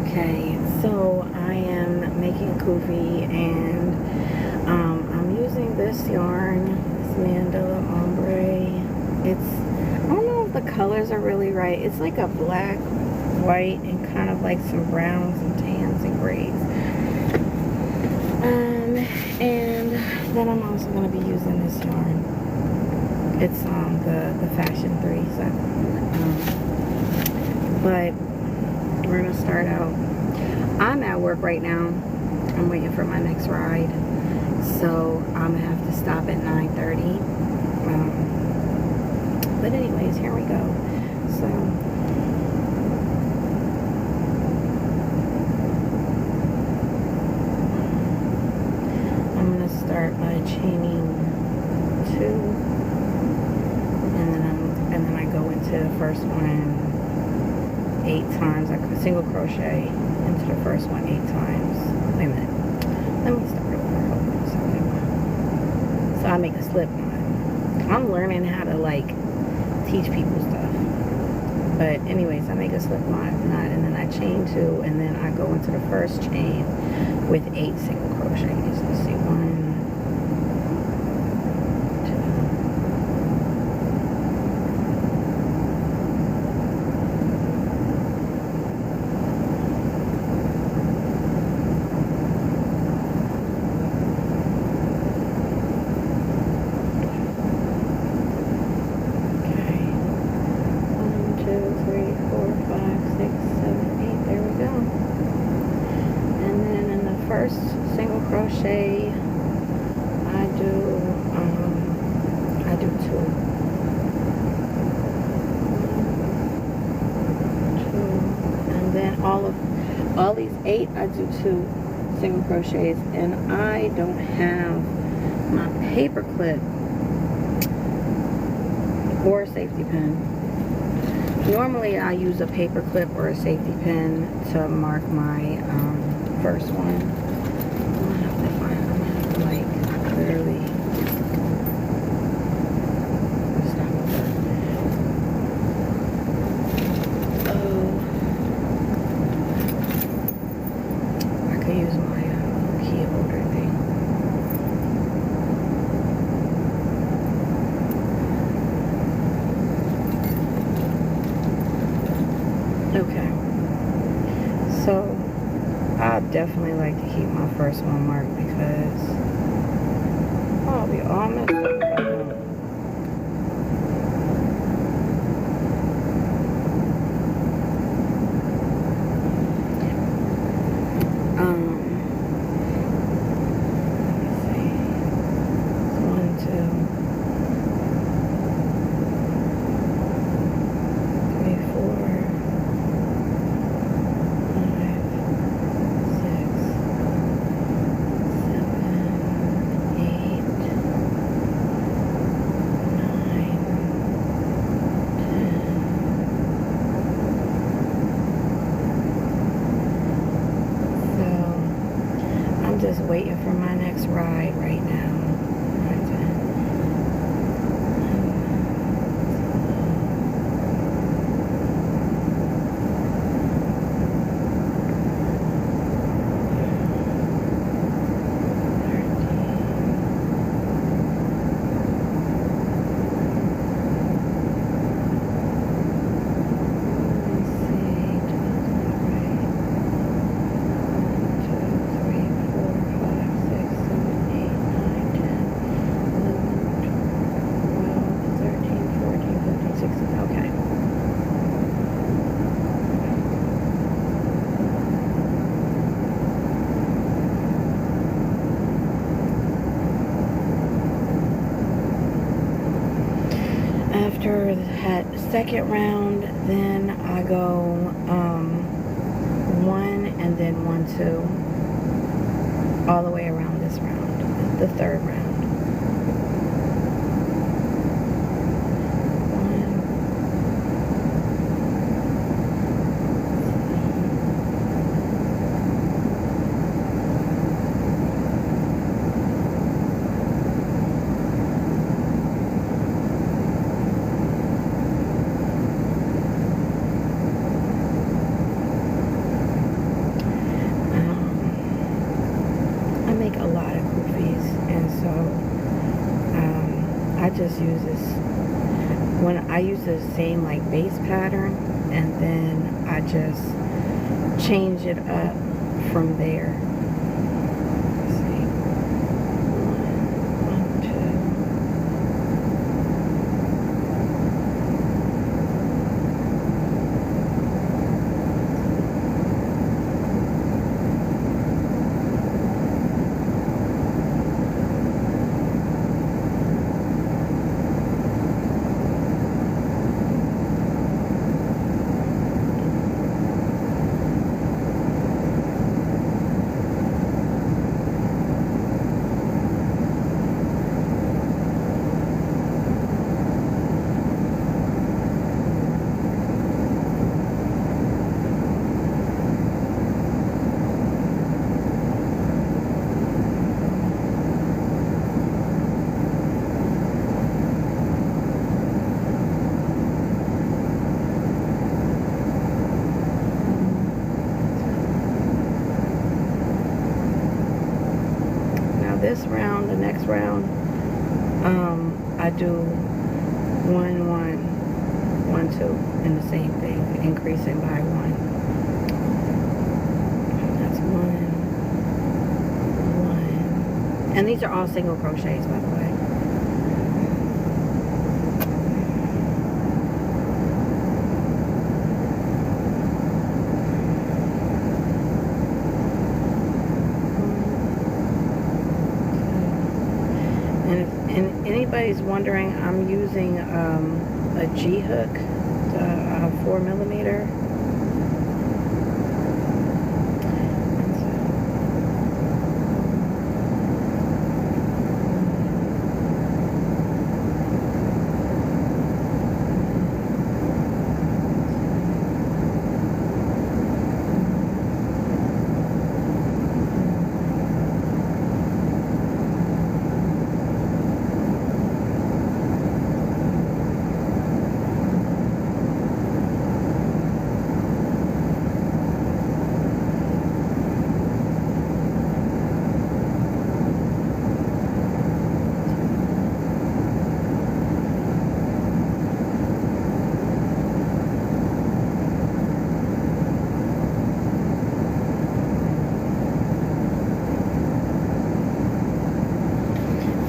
Okay, so I am making kufi, and I'm using this yarn, this Mandala Ombre. I don't know if the colors are really right. It's like a black, white, and kind of like some browns and tans and grays. And then I'm also going to be using this yarn. It's the Fashion 3 set. But we're going to start out. I'm at work right now. I'm waiting for my next ride. So I'm going to have to stop at 9:30. But anyways, here we go. So I'm going to start by chaining 2. And then I go into the first one 8 times. I single crochet into the first one 8 times. Wait a minute. Let me start over. Hold on a second. So I make a slip knot. I'm learning how to teach people stuff. But anyways, I make a slip knot and then I chain 2 and then I go into the first chain with 8 single crochets. Let's see, 1, single crochet, I do 2, 2, and then all these 8 I do 2 single crochets, and I don't have my paper clip or a safety pin. Normally I use a paper clip or a safety pin to mark my first one. Literally stop over. I could use my key holder thing. Okay, so I definitely like to keep my first one marked because we all messed up. Let's see. 1, 2, 3, 4, 5, 6, 7, 8, 9, 10. So I'm just waiting for my next ride right now. After that second round, then I go 1 and then 1, 2 all the way around this round, the third round. 1, just use this, when I use the same like base pattern, and then I just change it up from there. Let's see. One, two. This round, the next round, I do 1, 1, 1, 2, and the same thing, increasing by 1. That's 1, 1, and these are all single crochets, by the way. And anybody's wondering, I'm using a G hook, 4mm.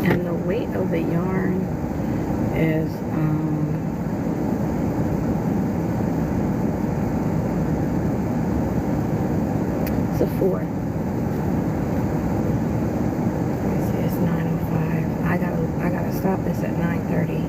And the weight of the yarn is it's a 4. Let me see, it's 9:05. I gotta stop this at 9:30.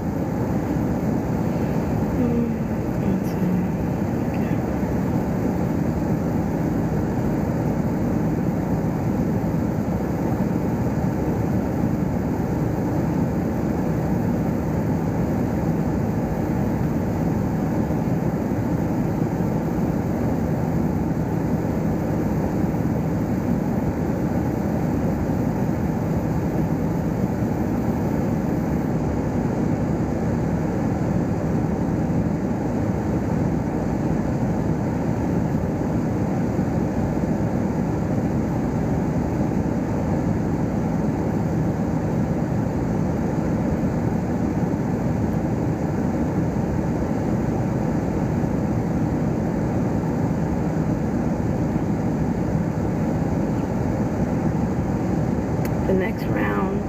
The next round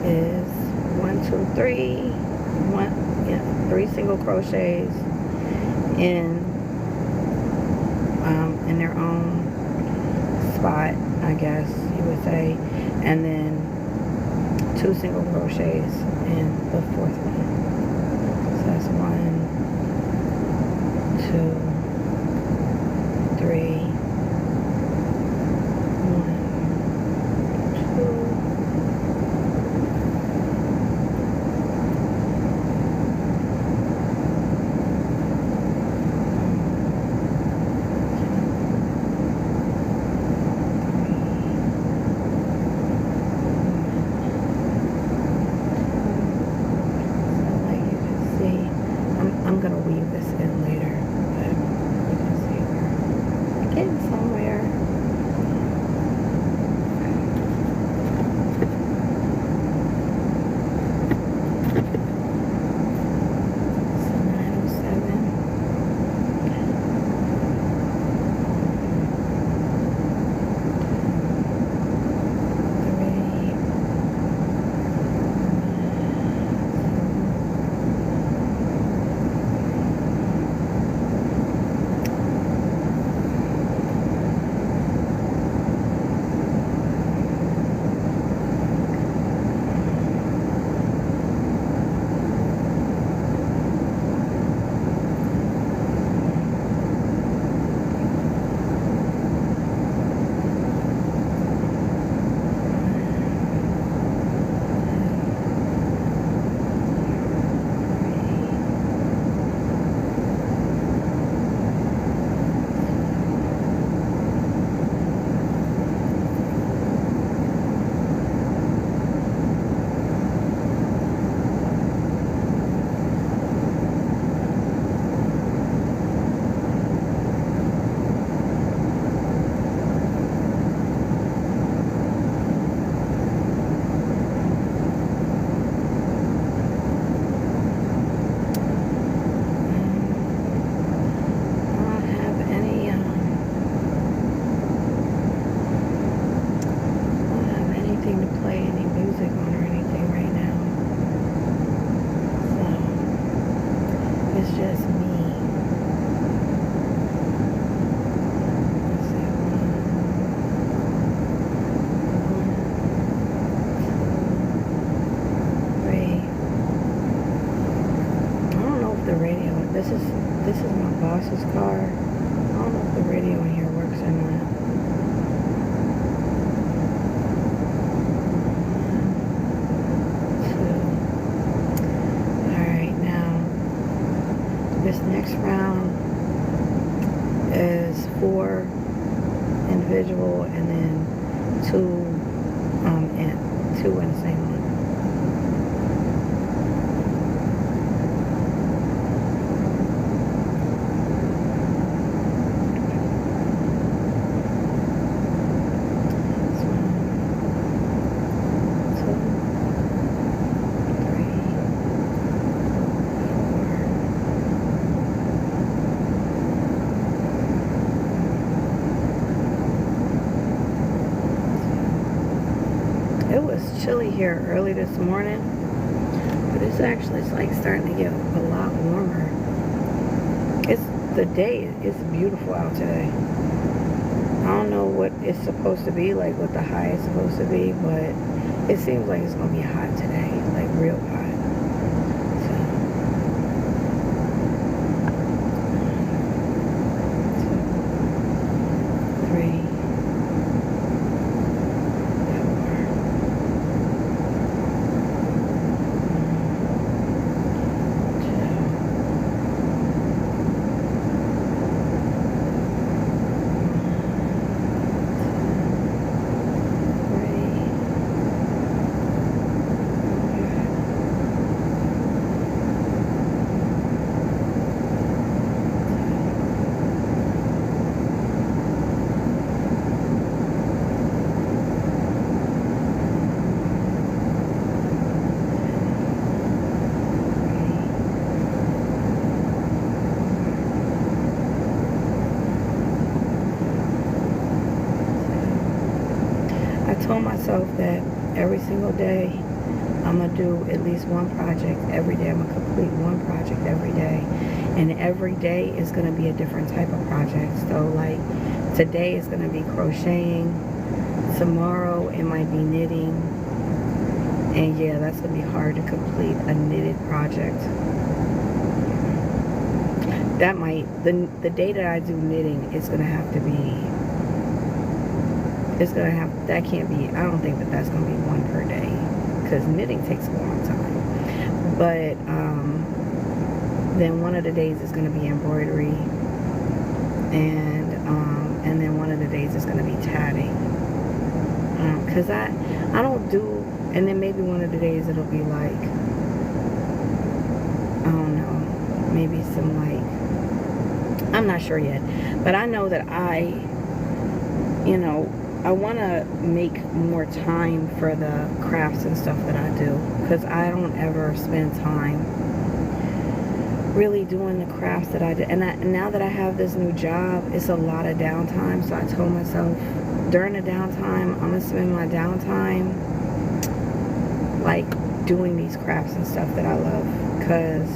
is 1, 2, 3, 3 single crochets in their own spot, I guess you would say, and then 2 single crochets in the 4th one. So that's 1, 2, 3. I'm gonna weave this in later, but you can see we're getting somewhere. 4 individual, and then 2 and 2 in the same one. It was chilly here early this morning, but it's actually like starting to get a lot warmer. The day is beautiful out today. I don't know what it's supposed to be, like what the high is supposed to be, but it seems like it's gonna be hot today, like real hot. I told myself that every single day I'm going to do at least one project every day. I'm going to complete one project every day. And every day is going to be a different type of project. So like today is going to be crocheting. Tomorrow it might be knitting. And yeah, that's going to be hard to complete a knitted project. That might, the day that I do knitting, it's going to have to be, it's going to have, that can't be, I don't think that that's going to be one per day, because knitting takes a long time. But then one of the days is going to be embroidery, and then one of the days is going to be tatting, because I don't do, and then maybe one of the days it'll be like, I don't know, maybe some like, I'm not sure yet, but I know that I want to make more time for the crafts and stuff that I do, because I don't ever spend time really doing the crafts that I do. And now that I have this new job, it's a lot of downtime. So I told myself during the downtime, I'm going to spend my downtime like doing these crafts and stuff that I love, because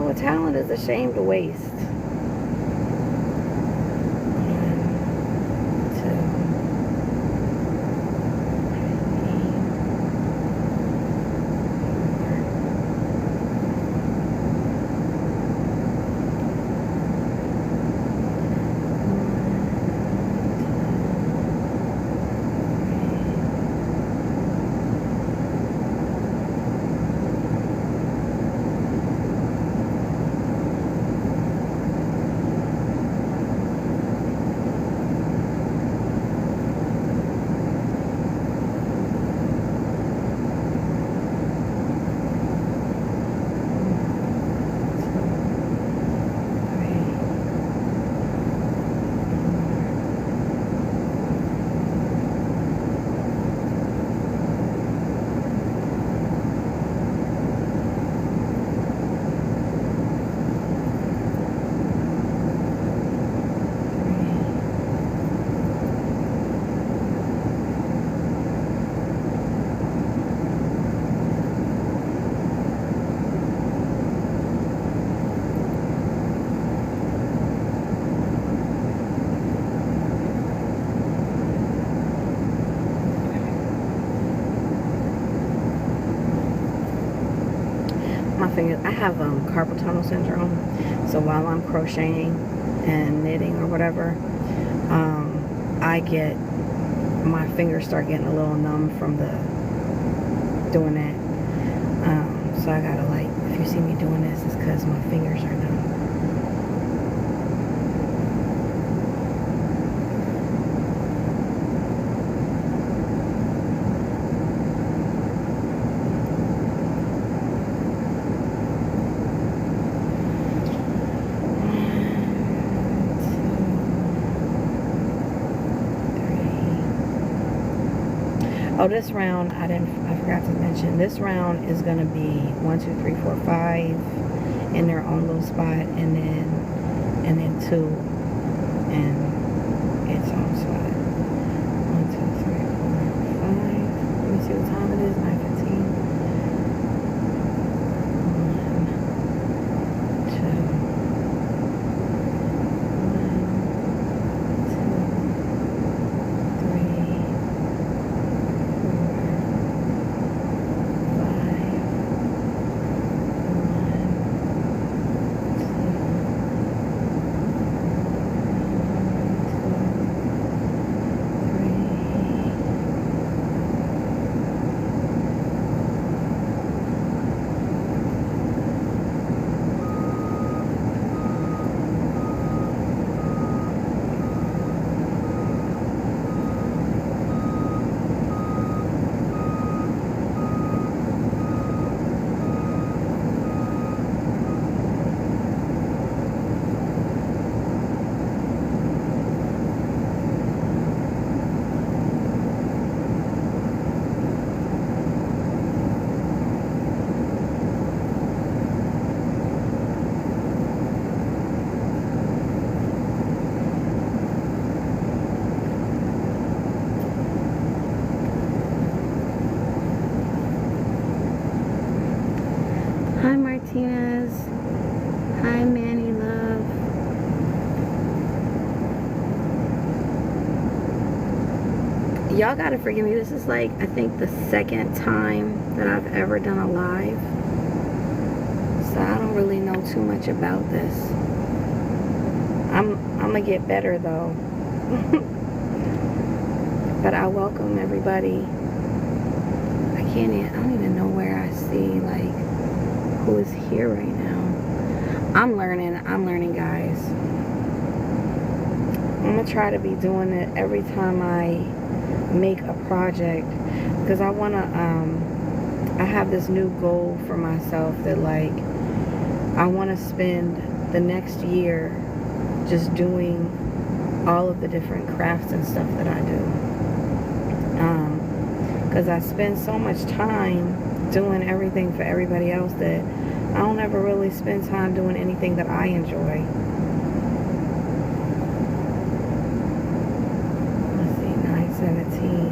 a talent is a shame to waste. My fingers, I have carpal tunnel syndrome, so while I'm crocheting and knitting or whatever, my fingers start getting a little numb from doing that. So I gotta, like, if you see me doing this, it's because my fingers are numb. Oh, this round, I forgot to mention, this round is gonna be 1, 2, 3, 4, 5 in their own little spot, and then 2 in its own spot. 1, 2, 3, 4, 5. Let me see what time it is. 9:15. 9:15. Y'all gotta forgive me. This is like, I think, the second time that I've ever done a live. So I don't really know too much about this. I'm gonna get better though. But I welcome everybody. I don't even know where I see like who is here right now. I'm learning, guys. I'm gonna try to be doing it every time I make a project, because I have this new goal for myself that, like, I want to spend the next year just doing all of the different crafts and stuff that I do, because I spend so much time doing everything for everybody else that I don't ever really spend time doing anything that I enjoy. Let's see, 9:17.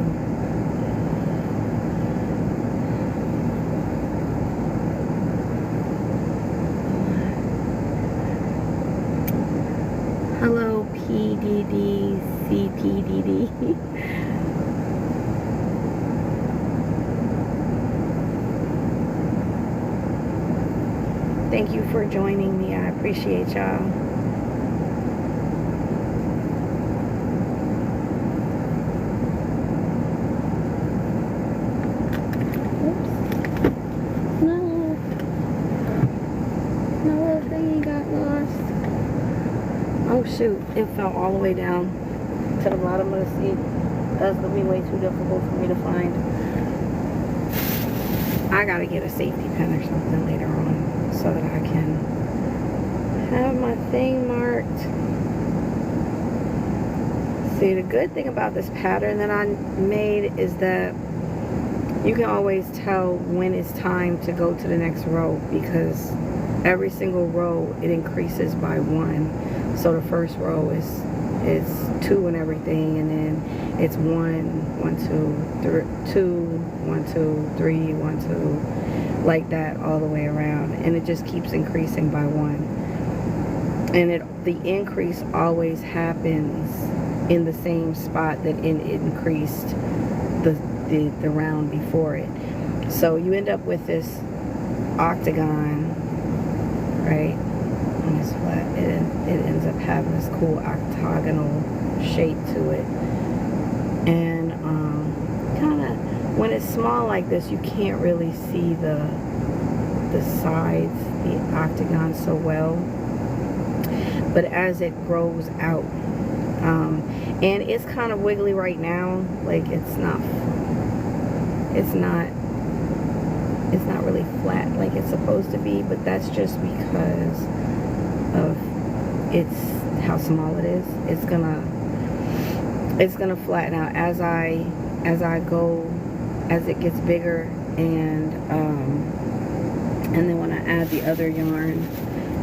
Hello, PDD, CPDD. Thank you for joining me. I appreciate y'all. Oops. No. My little thingy got lost. Oh shoot, it fell all the way down to the bottom of the seat. That's gonna be way too difficult for me to find. I gotta get a safety pin or something later on so that I can have my thing marked. See, the good thing about this pattern that I made is that you can always tell when it's time to go to the next row, because every single row it increases by 1. So the first row is 2 and everything, and then it's 1, 1, 2, 3, 2, 1, 2, 3, 1, 2, like that all the way around, and it just keeps increasing by 1. And the increase always happens in the same spot that it increased the round before it. So you end up with this octagon, right? And it's flat. It ends up having this cool octagonal shape to it. And kind of, when it's small like this, you can't really see the sides, the octagon, so well. But as it grows out, and it's kind of wiggly right now, like it's not really flat like it's supposed to be, but that's just because of how small it is. It's gonna flatten out as I go as it gets bigger, and then when I add the other yarn,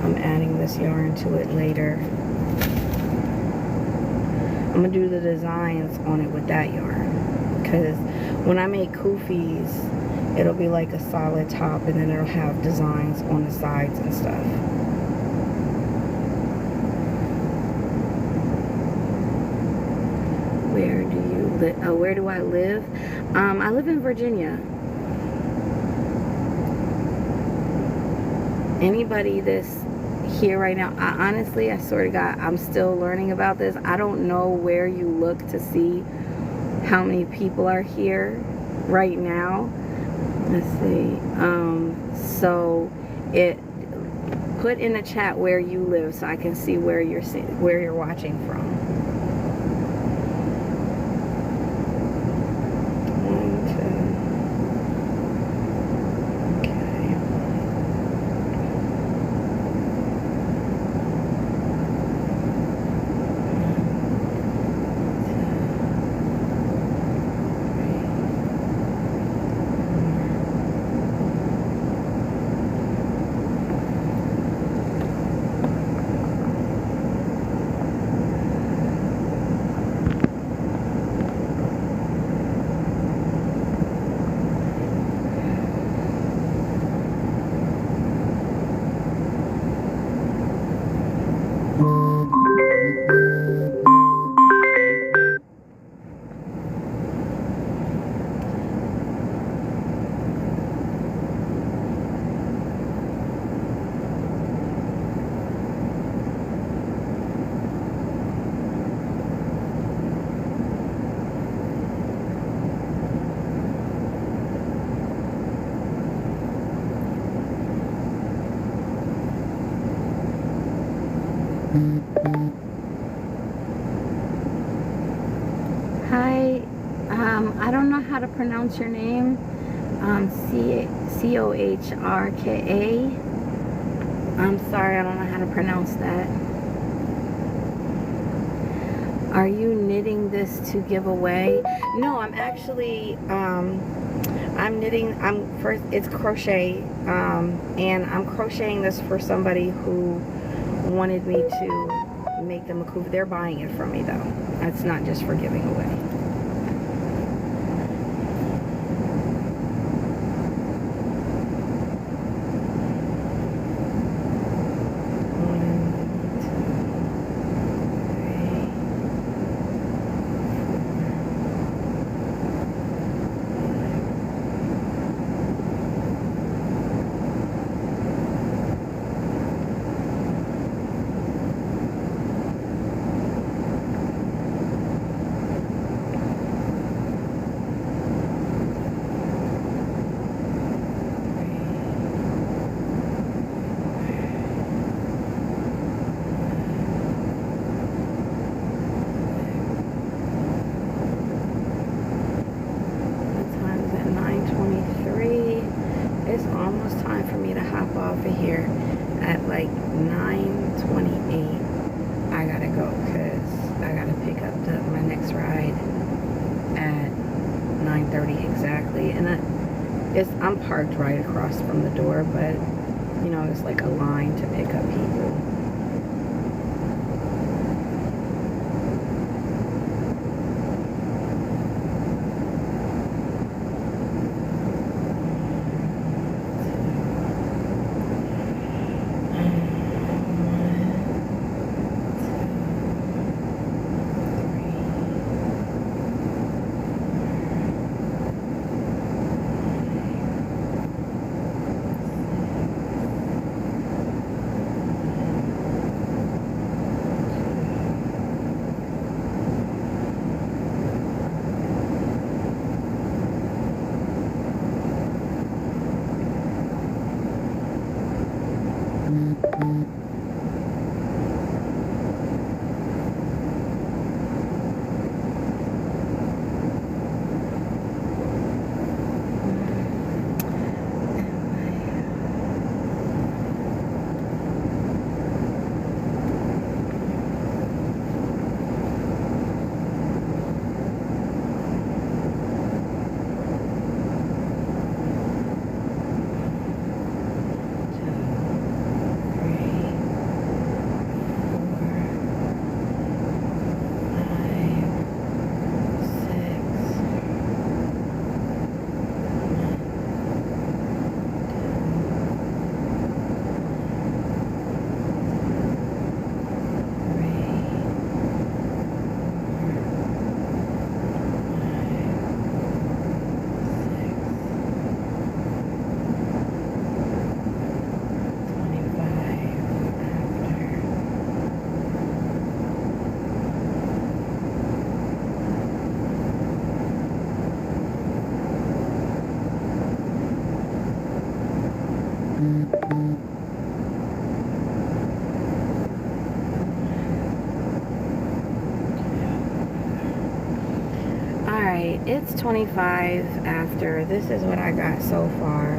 I'm adding this yarn to it later. I'm gonna do the designs on it with that yarn, because when I make kufis, it'll be like a solid top, and then it'll have designs on the sides and stuff. Where do you live? Oh, where do I live? I live in Virginia. Anybody that's here right now, honestly, I swear to God, I'm still learning about this. I don't know where you look to see how many people are here right now. Let's see. So it put in the chat where you live so I can see where you're watching from. Hi, I don't know how to pronounce your name. Cohrka. I'm sorry, I don't know how to pronounce that. Are you knitting this to give away? No, I'm actually, I'm knitting, it's crochet, and I'm crocheting this for somebody who wanted me to make them a kufi. They're buying it from me though. It's not just for giving away. It's almost time for me to hop off of here at like 9:28. I gotta go because I gotta pick up my next ride at 9:30 exactly. And I'm parked right across from the door, but you know, it's like a line to pick up people. Alright, it's 25 after. This is what I got so far.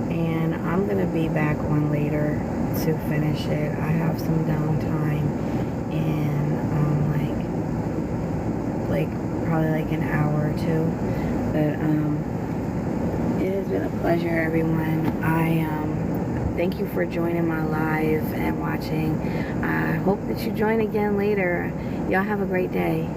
And I'm going to be back on later to finish it. I have some downtime in like probably like an hour or two. But it has been a pleasure, everyone. I thank you for joining my live and watching. I hope that you join again later. Y'all have a great day.